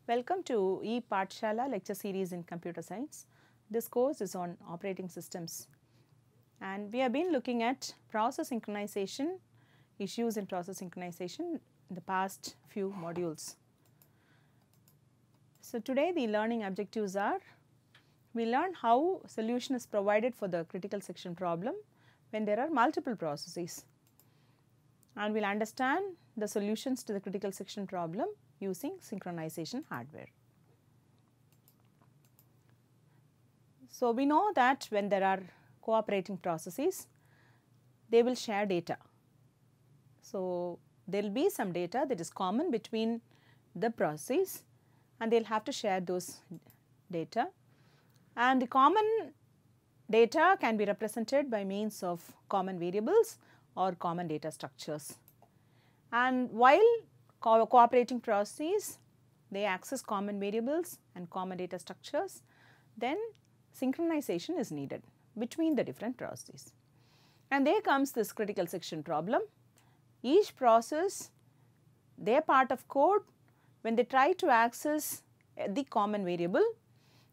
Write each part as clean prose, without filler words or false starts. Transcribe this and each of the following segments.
Welcome to ePathshala lecture series in computer science. This course is on operating systems and we have been looking at process synchronization, issues in process synchronization in the past few modules. So, today the learning objectives are: we learn how solution is provided for the critical section problem when there are multiple processes, and we will understand the solutions to the critical section problem using synchronization hardware. So, we know that when there are cooperating processes, they will share data. So, there will be some data that is common between the processes and they will have to share those data, and the common data can be represented by means of common variables or common data structures. And while cooperating processes, they access common variables and common data structures, then synchronization is needed between the different processes. And there comes this critical section problem. Each process, their part of code, when they try to access the common variable,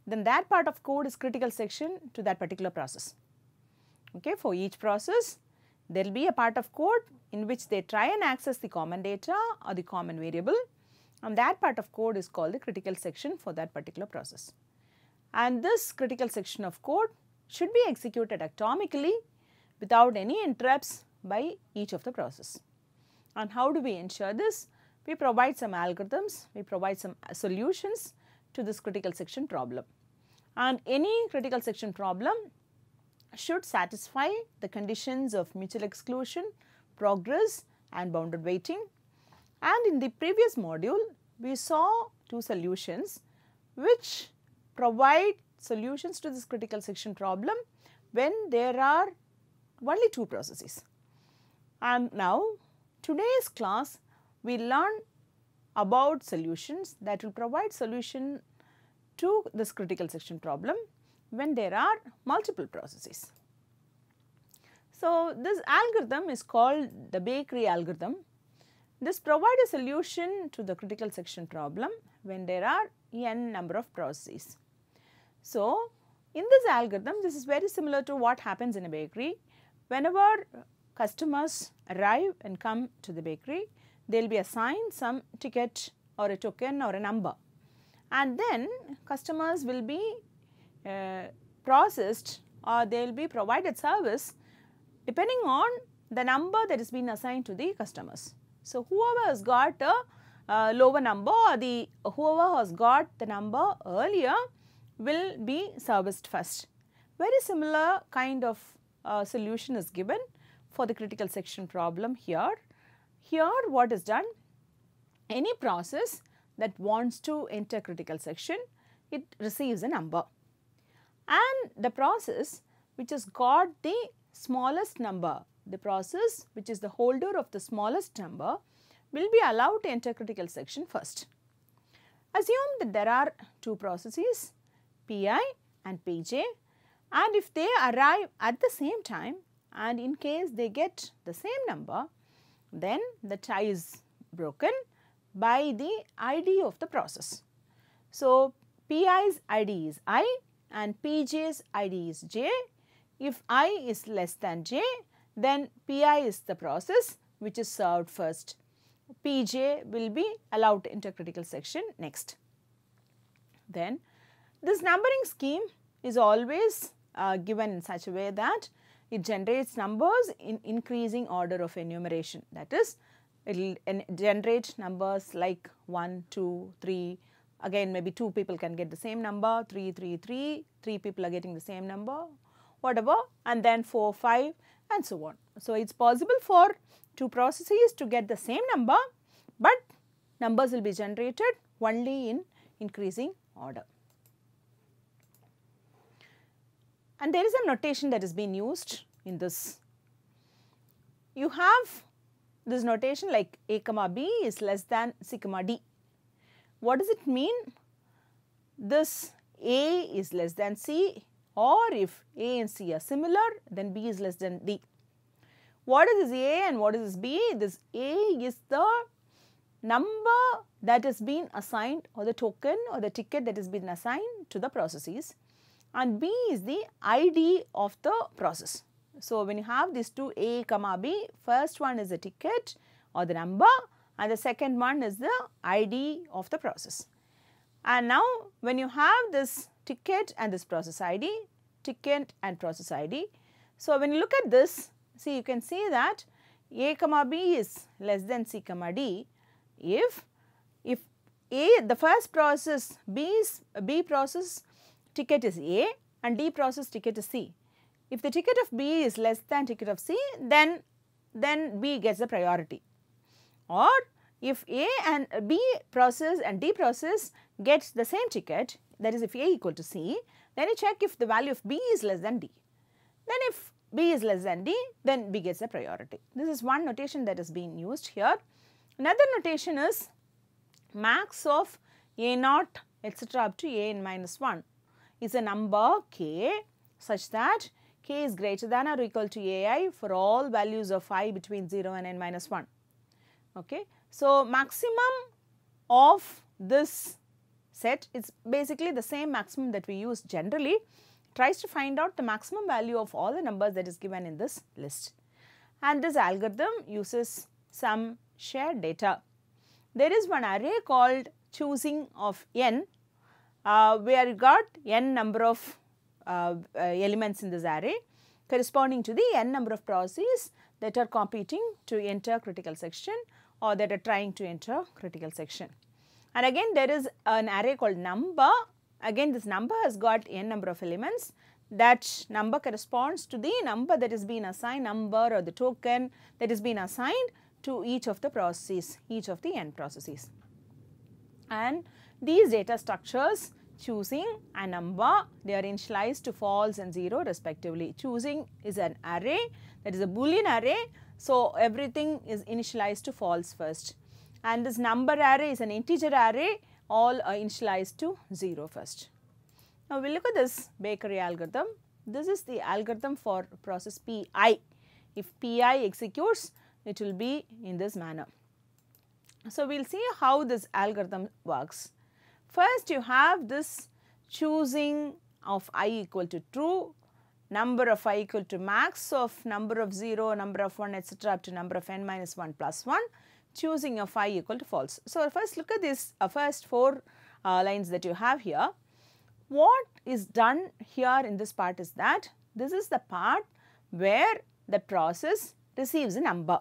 then that part of code is critical section to that particular process. Okay, for each process, there will be a part of code in which they try and access the common data or the common variable, and that part of code is called the critical section for that particular process. And this critical section of code should be executed atomically without any interrupts by each of the process. And how do we ensure this? We provide some algorithms, we provide some solutions to this critical section problem. And any critical section problem should satisfy the conditions of mutual exclusion, progress and bounded waiting. And in the previous module, we saw two solutions which provide solutions to this critical section problem when there are only two processes. And now today's class we learn about solutions that will provide solution to this critical section problem when there are multiple processes. So, this algorithm is called the bakery algorithm. This provides a solution to the critical section problem when there are n number of processes. So, in this algorithm, this is very similar to what happens in a bakery. Whenever customers arrive and come to the bakery, they will be assigned some ticket or a token or a number, and then customers will be processed or they will be provided service depending on the number that is being assigned to the customers. So, whoever has got a lower number or whoever has got the number earlier will be serviced first. Very similar kind of solution is given for the critical section problem here. Here what is done, any process that wants to enter critical section, it receives a number, and the process which has got the smallest number, the process which is the holder of the smallest number, will be allowed to enter critical section first. Assume that there are two processes, Pi and Pj, and if they arrive at the same time and in case they get the same number, then the tie is broken by the ID of the process. So, Pi's ID is I and Pj's ID is j. If I is less than j, then Pi is the process which is served first. Pj will be allowed to enter critical section next. Then this numbering scheme is always given in such a way that it generates numbers in increasing order of enumeration. That is, it will generate numbers like 1, 2, 3, again maybe 2 people can get the same number, 3, 3, 3, 3 people are getting the same number, whatever, and then 4, 5 and so on. So, it is possible for two processes to get the same number, but numbers will be generated only in increasing order. And there is a notation that is being used in this. You have this notation like a comma b is less than c comma d. What does it mean? This a is less than c, or if a and c are similar, then b is less than d. What is this a and what is this b? This a is the number that has been assigned, or the token or the ticket that has been assigned to the processes, and B is the ID of the process. So, when you have these two A comma B, first one is the ticket or the number, and the second one is the ID of the process. And now, when you have this ticket and this process ID, ticket and process ID. So, when you look at this, see, you can see that A comma B is less than C comma D if A, the first process, B process ticket is A and D process ticket is C. If the ticket of B is less than ticket of C, then B gets the priority. Or if A and B process and D process gets the same ticket, that is if A equal to C, then you check if the value of B is less than D. Then if B is less than D, then B gets the priority. This is one notation that is being used here. Another notation is max of A naught etc. up to A n minus 1 is a number k such that k is greater than or equal to ai for all values of I between 0 and n minus 1. Okay. So, maximum of this set is basically the same maximum that we use generally, tries to find out the maximum value of all the numbers that is given in this list. And this algorithm uses some shared data. There is one array called choosing of n, where you got n number of elements in this array corresponding to the n number of processes that are competing to enter critical section or that are trying to enter critical section. And again there is an array called number. Again this number has got n number of elements. That number corresponds to the number that is being assigned, number or the token that is being assigned to each of the processes, each of the n processes. And these data structures, choosing and number, they are initialized to false and 0 respectively. Choosing is an array, that is a Boolean array. So, everything is initialized to false first, and this number array is an integer array, all are initialized to 0 first. Now, we will look at this bakery algorithm. This is the algorithm for process Pi. If Pi executes, it will be in this manner. So, we will see how this algorithm works. First, you have this choosing of I equal to true, number of I equal to max of number of 0, number of 1 etc. up to number of n minus 1 plus 1, choosing of I equal to false. So, first look at this first 4 lines that you have here. What is done here in this part is that this is the part where the process receives a number.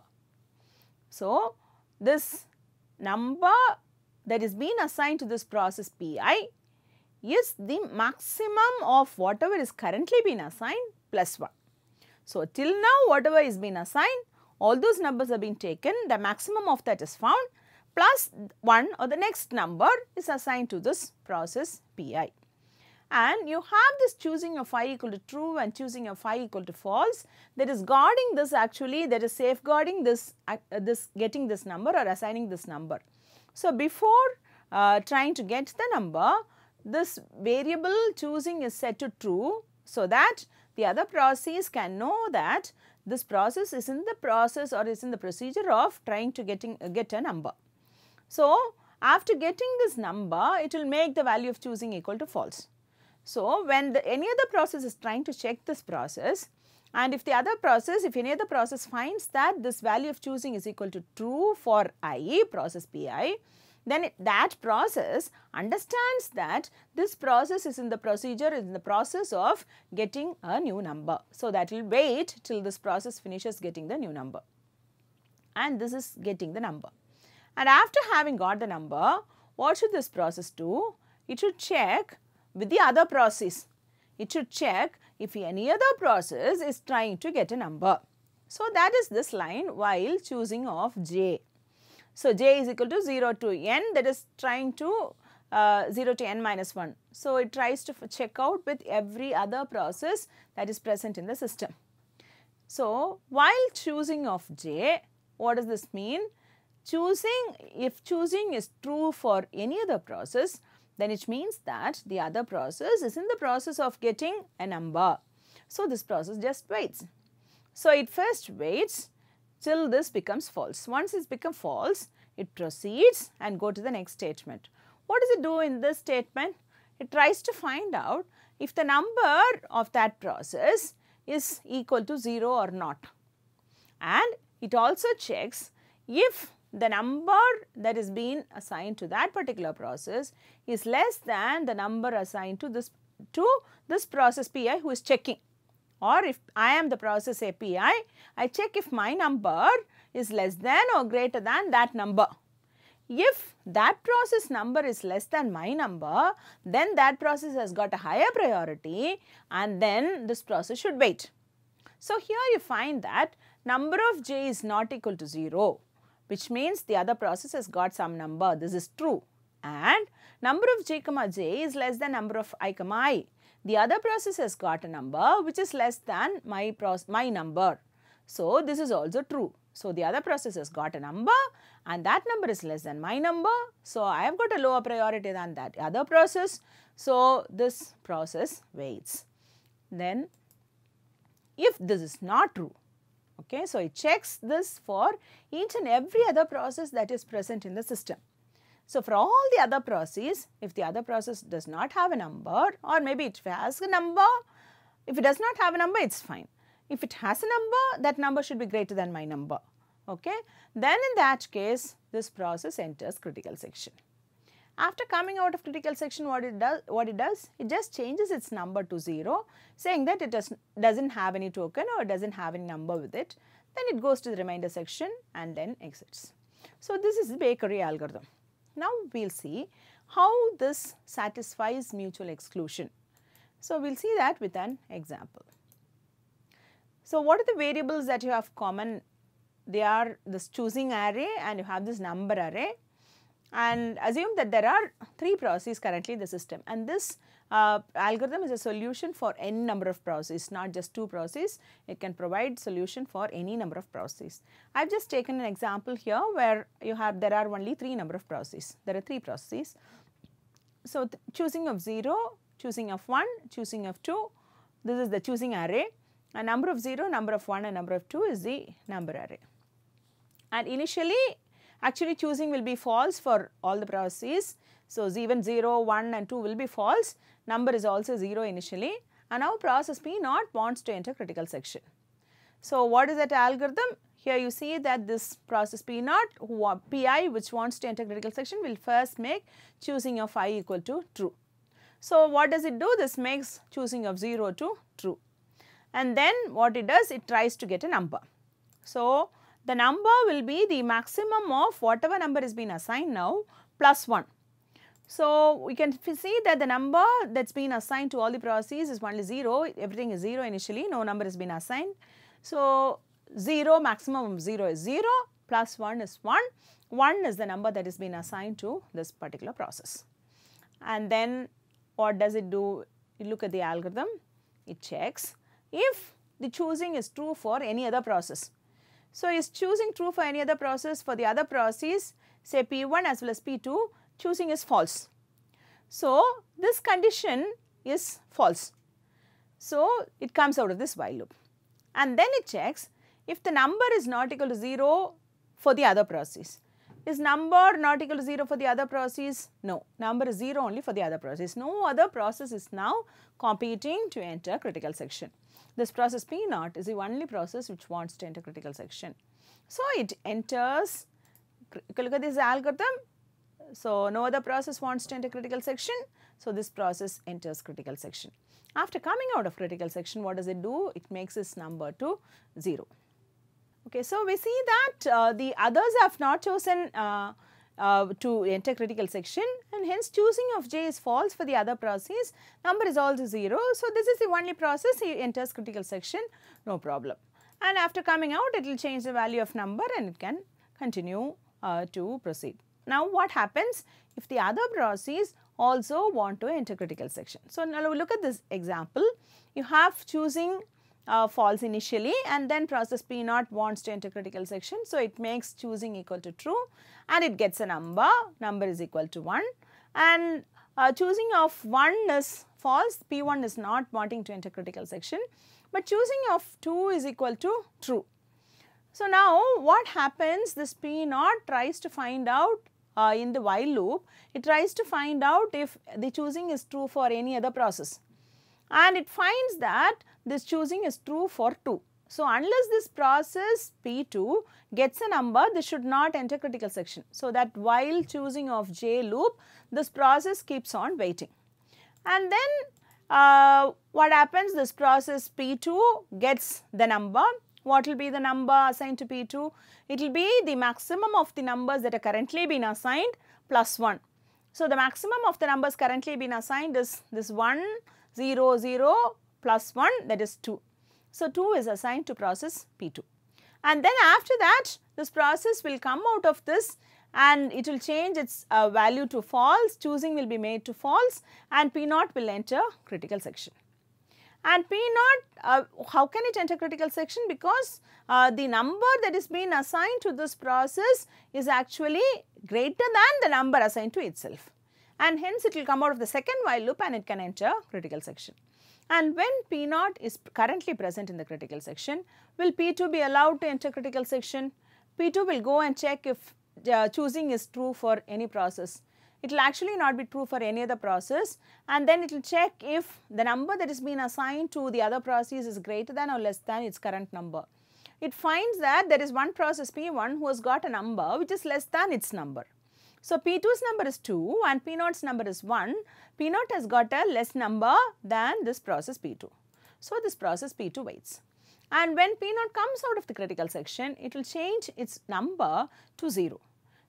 So, this number that is being assigned to this process Pi is the maximum of whatever is currently being assigned plus 1. So, till now whatever is being assigned, all those numbers have been taken, the maximum of that is found, plus 1 or the next number is assigned to this process Pi. And you have this choosing of I equal to true and choosing of I equal to false, that is guarding this, actually that is safeguarding this, getting this number or assigning this number. So, before trying to get the number, this variable choosing is set to true, so that the other process can know that this process is in the process or is in the procedure of trying to get a number. So, after getting this number, it will make the value of choosing equal to false. So, when any other process is trying to check this process, and if the other process, if any other process finds that this value of choosing is equal to true for I, process Pi, then that process understands that this process is in the procedure, is in the process of getting a new number. So, that will wait till this process finishes getting the new number, and this is getting the number. And after having got the number, what should this process do? It should check with the other process. It should check if any other process is trying to get a number. So, that is this line while choosing of j. So, j is equal to 0 to n, that is trying to 0 to n minus 1. So, it tries to check out with every other process that is present in the system. So, while choosing of j, what does this mean? Choosing, if choosing is true for any other process, then it means that the other process is in the process of getting a number. So, this process just waits. So, it first waits till this becomes false. Once it's become false, it proceeds and go to the next statement. What does it do in this statement? It tries to find out if the number of that process is equal to 0 or not, and it also checks if the number that is being assigned to that particular process is less than the number assigned to this process Pi who is checking. Or if I am the process API, I check if my number is less than or greater than that number. If that process number is less than my number, then that process has got a higher priority and then this process should wait. So, here you find that number of j is not equal to 0, which means the other process has got some number, this is true, and number of j comma j is less than number of I comma I. The other process has got a number which is less than my number. So, this is also true. So, the other process has got a number and that number is less than my number. So, I have got a lower priority than that other process. So, this process waits. Then, if this is not true, okay, so it checks this for each and every other process that is present in the system. So, for all the other processes, if the other process does not have a number, or maybe it has a number, if it does not have a number, it is fine. If it has a number, that number should be greater than my number. Okay? Then in that case, this process enters critical section. After coming out of critical section, what it does, it just changes its number to 0, saying that it doesn't have any token or doesn't have any number with it. Then it goes to the remainder section and then exits. So, this is the bakery algorithm. Now, we will see how this satisfies mutual exclusion. So, we will see that with an example. So, what are the variables that you have common? They are this choosing array and you have this number array, and assume that there are 3 processes currently in the system, and this algorithm is a solution for n number of processes, not just 2 processes. It can provide solution for any number of processes. I have just taken an example here where there are only 3 number of processes. There are 3 processes. So, choosing of 0, choosing of 1, choosing of 2, this is the choosing array, and number of 0, number of 1 and number of 2 is the number array. And initially, actually choosing will be false for all the processes. So, even 0, 1 and 2 will be false. Number is also 0 initially, and now process P0 wants to enter critical section. So, what is that algorithm? Here you see that this process P0, Pi which wants to enter critical section will first make choosing of I equal to true. So, what does it do? This makes choosing of 0 to true. And then what it does, it tries to get a number. So, the number will be the maximum of whatever number is being assigned now plus 1. So, we can see that the number that is being assigned to all the processes is only 0, everything is 0 initially, no number has been assigned. So, 0, maximum of 0 is 0, plus 1 is 1, 1 is the number that is being assigned to this particular process. And then what does it do? You look at the algorithm, it checks if the choosing is true for any other process. So, is choosing true for any other process? For the other process, say P1 as well as P2, choosing is false. So, this condition is false. So, it comes out of this while loop, and then it checks if the number is not equal to 0 for the other process. Is number not equal to 0 for the other process? No, number is 0 only for the other process. No other process is now competing to enter critical section. This process P0 is the only process which wants to enter critical section. So, it enters, look at this algorithm. So, no other process wants to enter critical section. So, this process enters critical section. After coming out of critical section, what does it do? It makes its number to 0. Okay, so, we see that the others have not chosen to enter critical section, and hence choosing of j is false for the other process, number is also 0. So, this is the only process he enters critical section, no problem. And after coming out, it will change the value of number and it can continue to proceed. Now, what happens if the other process also want to enter critical section? So, now look at this example. You have choosing false initially, and then process P0 wants to enter critical section. So, it makes choosing equal to true and it gets a number, number is equal to 1, and choosing of 1 is false, P1 is not wanting to enter critical section, but choosing of 2 is equal to true. So, now what happens, this P naught tries to find out in the while loop, it tries to find out if the choosing is true for any other process, and it finds that this choosing is true for 2. So, unless this process P2 gets a number, this should not enter critical section. So, that while choosing of J loop, this process keeps on waiting. And then what happens, this process P2 gets the number. What will be the number assigned to P2? It will be the maximum of the numbers that are currently been assigned plus 1. So, the maximum of the numbers currently been assigned is this 1, 0, 0 plus 1, that is 2. So, 2 is assigned to process P2. And then after that, this process will come out of this and it will change its value to false, choosing will be made to false, and P naught will enter critical section. And P naught, how can it enter critical section? Because the number that is being assigned to this process is actually greater than the number assigned to itself, and hence it will come out of the second while loop and it can enter critical section. And when P naught is currently present in the critical section, will P2 be allowed to enter critical section? P2 will go and check if choosing is true for any process. It will actually not be true for any other process, and then it will check if the number that is being assigned to the other process is greater than or less than its current number. It finds that there is one process P1 who has got a number which is less than its number. So, P2's number is 2 and P naught's number is 1. P naught has got a less number than this process P2. So, this process P2 waits. And when P naught comes out of the critical section, it will change its number to 0.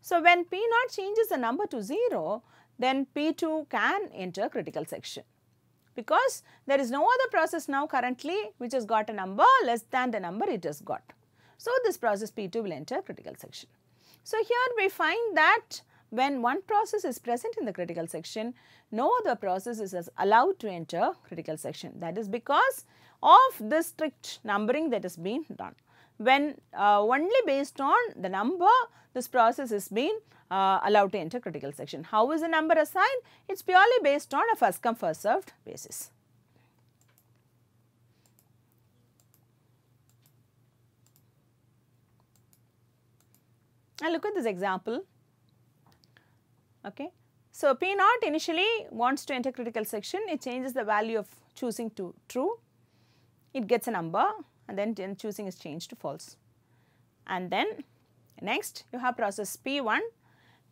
So, when P naught changes the number to 0, then P2 can enter critical section, because there is no other process now currently which has got a number less than the number it has got. So, this process P2 will enter critical section. So, here we find that when one process is present in the critical section, no other process is allowed to enter critical section. That is because of this strict numbering that is being done. When only based on the number, this process is being allowed to enter critical section. How is the number assigned? It is purely based on a first come first served basis. Now, look at this example. Okay. So, P naught initially wants to enter critical section, it changes the value of choosing to true, it gets a number, and then choosing is changed to false. And then next you have process P1.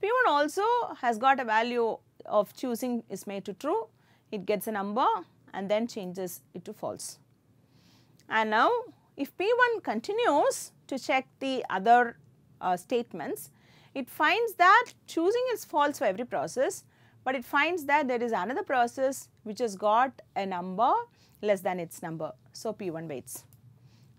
P1 also has got a value of choosing is made to true, it gets a number and then changes it to false. And now if P1 continues to check the other statements, it finds that choosing is false for every process, but it finds that there is another process which has got a number less than its number. So, P1 waits.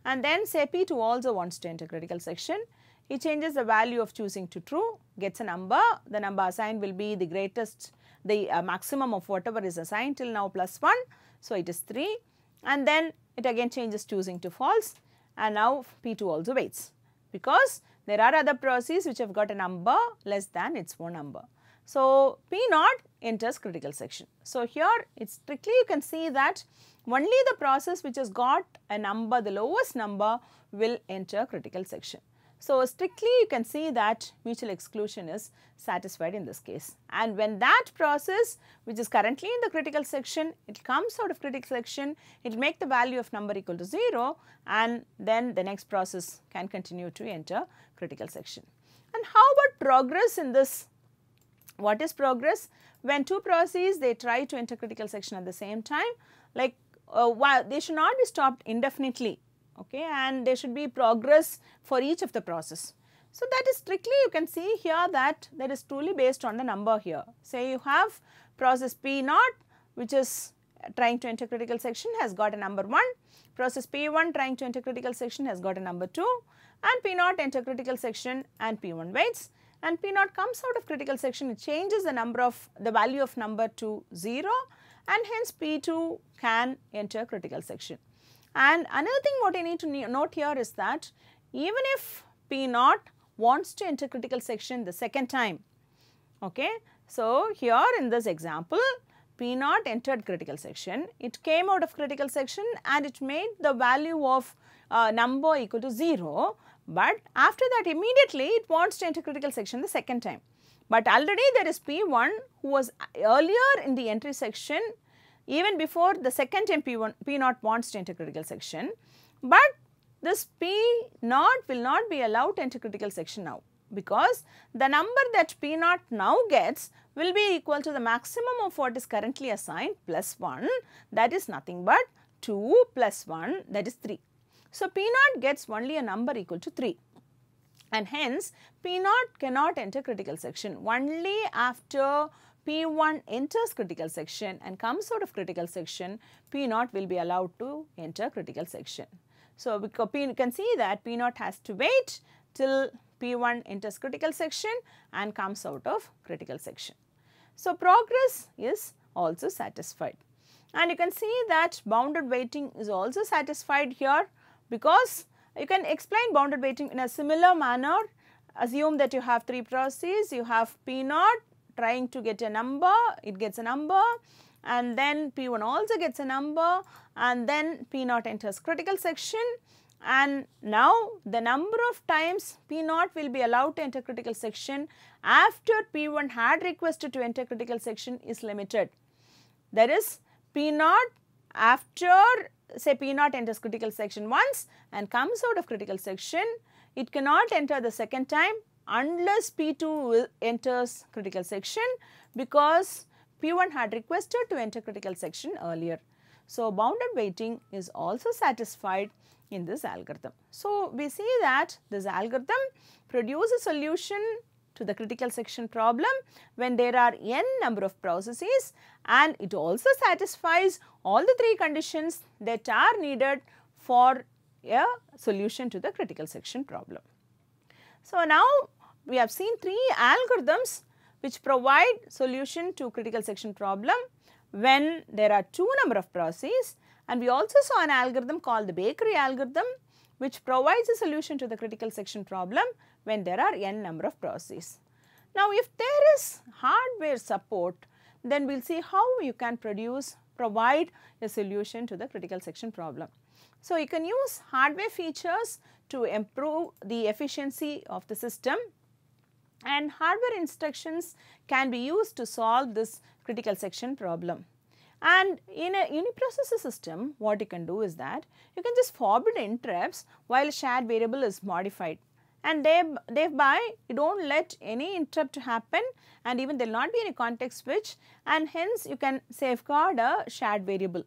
And then say P2 also wants to enter critical section. It changes the value of choosing to true, gets a number, the number assigned will be the greatest, the maximum of whatever is assigned till now plus 1. So, it is 3, and then it again changes choosing to false, and now P2 also waits, because there are other processes which have got a number less than its own number. So, P naught enters critical section. So, here it strictly you can see that only the process which has got a number, the lowest number, will enter critical section. So, strictly you can see that mutual exclusion is satisfied in this case. And when that process which is currently in the critical section, it comes out of critical section, it will make the value of number equal to 0, and then the next process can continue to enter critical section. And how about progress in this? What is progress? When two processes they try to enter critical section at the same time, like they should not be stopped indefinitely, okay, and there should be progress for each of the process. So, that is strictly you can see here that that is truly based on the number here. Say you have process P naught which is trying to enter critical section has got a number 1, process P1 trying to enter critical section has got a number 2, and P naught enter critical section and P1 waits, and P naught comes out of critical section, it changes the number of the value of number to 0, and hence P2 can enter critical section. And another thing what I need to note here is that even if P naught wants to enter critical section the second time, okay. So, here in this example P naught entered critical section, it came out of critical section and it made the value of number equal to 0, but after that immediately it wants to enter critical section the second time. But already there is P1 who was earlier in the entry section even before the second time P0 wants to enter critical section, but this P0 will not be allowed to enter critical section now, because the number that P0 now gets will be equal to the maximum of what is currently assigned plus 1, that is nothing but 2 plus 1, that is 3. So, P0 gets only a number equal to 3, and hence P0 cannot enter critical section. Only after P1 enters critical section and comes out of critical section, P0 will be allowed to enter critical section. So, because you can see that P0 has to wait till P1 enters critical section and comes out of critical section. So, progress is also satisfied, and you can see that bounded waiting is also satisfied here, because you can explain bounded waiting in a similar manner. Assume that you have 3 processes, you have P0 trying to get a number, it gets a number, and then P1 also gets a number, and then P0 enters critical section, and now the number of times P0 will be allowed to enter critical section after P1 had requested to enter critical section is limited. That is, P0 after, say P0 enters critical section once and comes out of critical section, it cannot enter the second time unless P2 enters critical section, because P1 had requested to enter critical section earlier. So, bounded waiting is also satisfied in this algorithm. So, we see that this algorithm produces a solution to the critical section problem when there are n number of processes, and it also satisfies all the 3 conditions that are needed for a solution to the critical section problem. So, now we have seen 3 algorithms which provide solution to critical section problem when there are 2 number of processes, and we also saw an algorithm called the bakery algorithm which provides a solution to the critical section problem when there are n number of processes. Now, if there is hardware support, then we will see how you can provide a solution to the critical section problem. So, you can use hardware features to improve the efficiency of the system, and hardware instructions can be used to solve this critical section problem. And in a uniprocessor system, what you can do is that you can just forbid interrupts while a shared variable is modified, and thereby you do not let any interrupt to happen, and even there will not be any context switch, and hence you can safeguard a shared variable.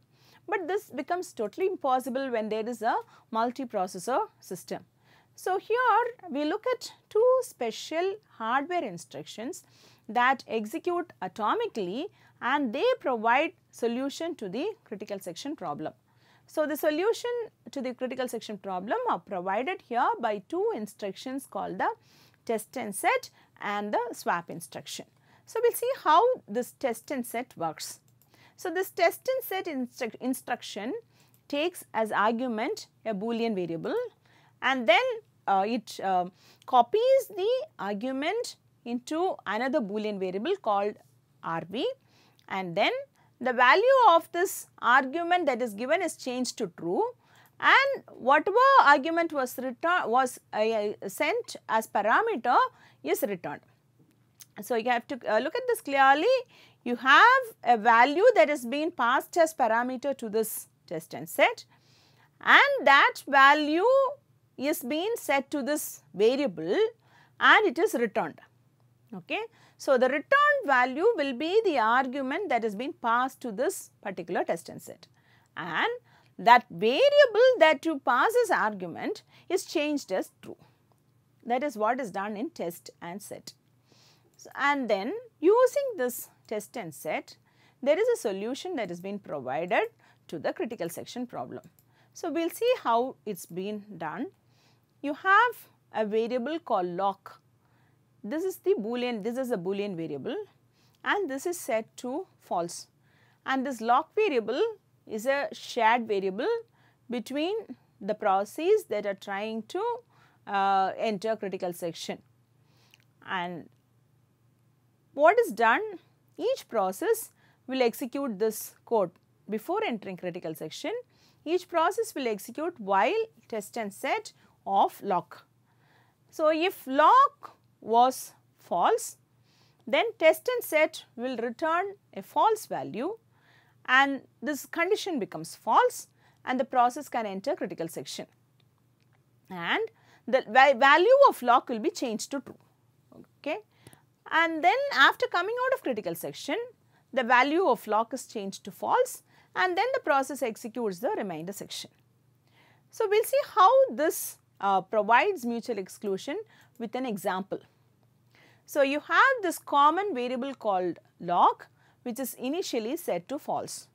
But this becomes totally impossible when there is a multiprocessor system. So, here we look at 2 special hardware instructions that execute atomically, and they provide solution to the critical section problem. So, the solution to the critical section problem are provided here by 2 instructions called the test and set and the swap instruction. So, we will see how this test and set works. So, this test and set instruction takes as argument a Boolean variable, and then it copies the argument into another Boolean variable called RB, and then the value of this argument that is given is changed to true, and whatever argument was sent as parameter is returned. So, you have to look at this clearly. You have a value that is being passed as parameter to this test and set, and that value is being set to this variable and it is returned. Okay. So, the returned value will be the argument that is being passed to this particular test and set, and that variable that you pass as argument is changed as true. That is what is done in test and set. So, and then using this test and set, there is a solution that is being provided to the critical section problem. So, we will see how it is being done. You have a variable called lock. This is the Boolean, this is a Boolean variable, and this is set to false, and this lock variable is a shared variable between the processes that are trying to enter critical section. And what is done, each process will execute this code before entering critical section. Each process will execute while test and set of lock. So, if lock was false, then test and set will return a false value and this condition becomes false and the process can enter critical section and the value of lock will be changed to true. Okay. And then after coming out of critical section, the value of lock is changed to false and then the process executes the remainder section. So, we will see how this provides mutual exclusion with an example. So, you have this common variable called lock which is initially set to false.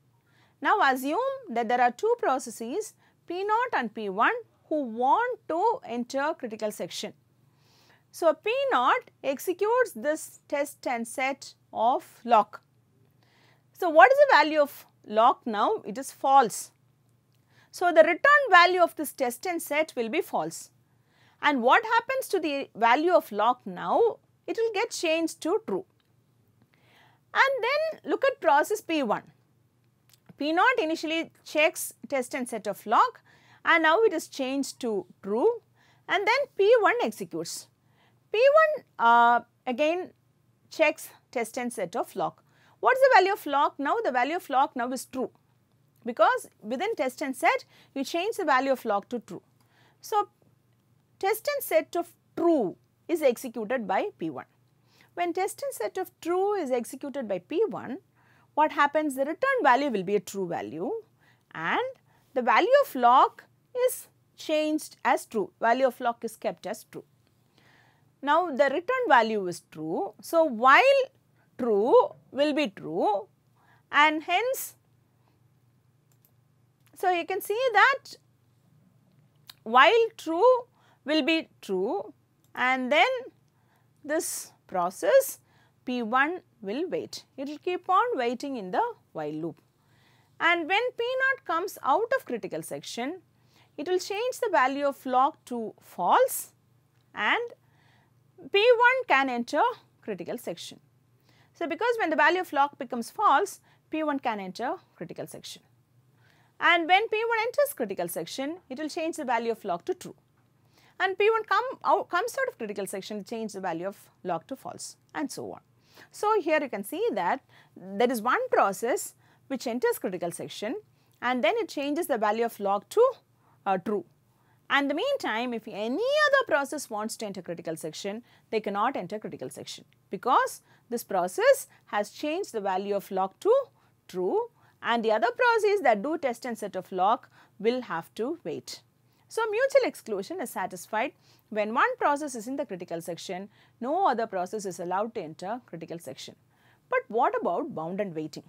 Now, assume that there are two processes P0 and P1 who want to enter critical section. So, P0 executes this test and set of lock. So, what is the value of lock now? It is false. So, the return value of this test and set will be false. And what happens to the value of lock now? It will get changed to true. And then look at process P1. P0 initially checks test and set of lock and now it is changed to true and then P1 executes. P1 again checks test and set of lock. What is the value of lock now? The value of lock now is true because within test and set you change the value of lock to true. So, test and set of true is executed by P1. When test and set of true is executed by P1, what happens? The return value will be a true value and the value of lock is changed as true, value of lock is kept as true. Now, the return value is true. So, while true will be true and hence, so you can see that while true will be true and then this process P1 will wait. It will keep on waiting in the while loop. And when P0 comes out of critical section, it will change the value of lock to false and P1 can enter critical section. So, because when the value of lock becomes false, P1 can enter critical section. And when P1 enters critical section, it will change the value of lock to true. And P1 comes out of critical section, change the value of lock to false and so on. So, here you can see that there is one process which enters critical section and then it changes the value of lock to true. And in the meantime, if any other process wants to enter critical section, they cannot enter critical section because this process has changed the value of lock to true and the other processes that do test and set of lock will have to wait. So, mutual exclusion is satisfied when one process is in the critical section, no other process is allowed to enter critical section. But what about bound and waiting?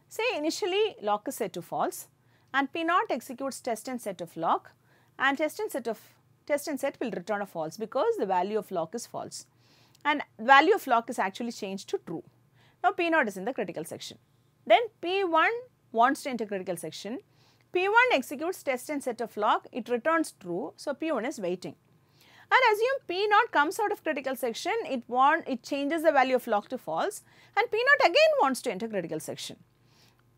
Say initially lock is set to false and P0 executes test and set of lock and test and set will return a false because the value of lock is false and value of lock is actually changed to true. Now, P0 is in the critical section. Then P1 wants to enter critical section. P1 executes test and set of lock, it returns true. So, P1 is waiting. And assume P0 comes out of critical section, it changes the value of lock to false and P0 again wants to enter critical section.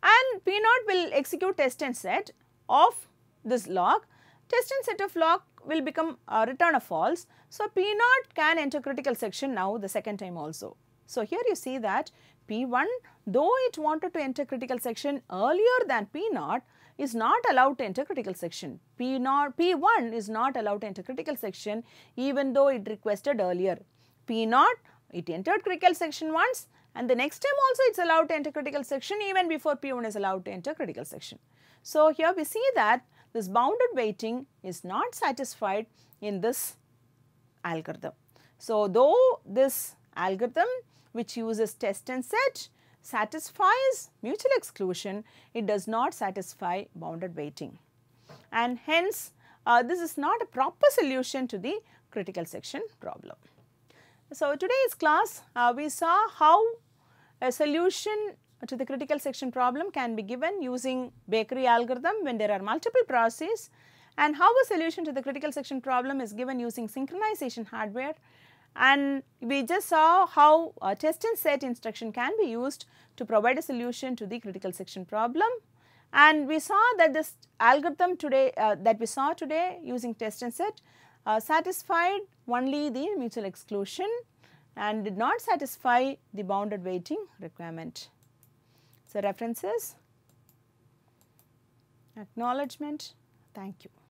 And P0 will execute test and set of this lock, test and set of lock will become return a false. So, P0 can enter critical section now the second time also. So, here you see that P1 though it wanted to enter critical section earlier than P0 is not allowed to enter critical section. P1 is not allowed to enter critical section even though it requested earlier. P0 it entered critical section once and the next time also it is allowed to enter critical section even before P1 is allowed to enter critical section. So, here we see that this bounded waiting is not satisfied in this algorithm. So, though this algorithm which uses test and set satisfies mutual exclusion, it does not satisfy bounded waiting and hence this is not a proper solution to the critical section problem. So, today's class we saw how a solution to the critical section problem can be given using bakery algorithm when there are multiple processes and how a solution to the critical section problem is given using synchronization hardware. And we just saw how a test and set instruction can be used to provide a solution to the critical section problem. And we saw that this algorithm today that we saw today using test and set satisfied only the mutual exclusion and did not satisfy the bounded weighting requirement. So, references, acknowledgement. Thank you.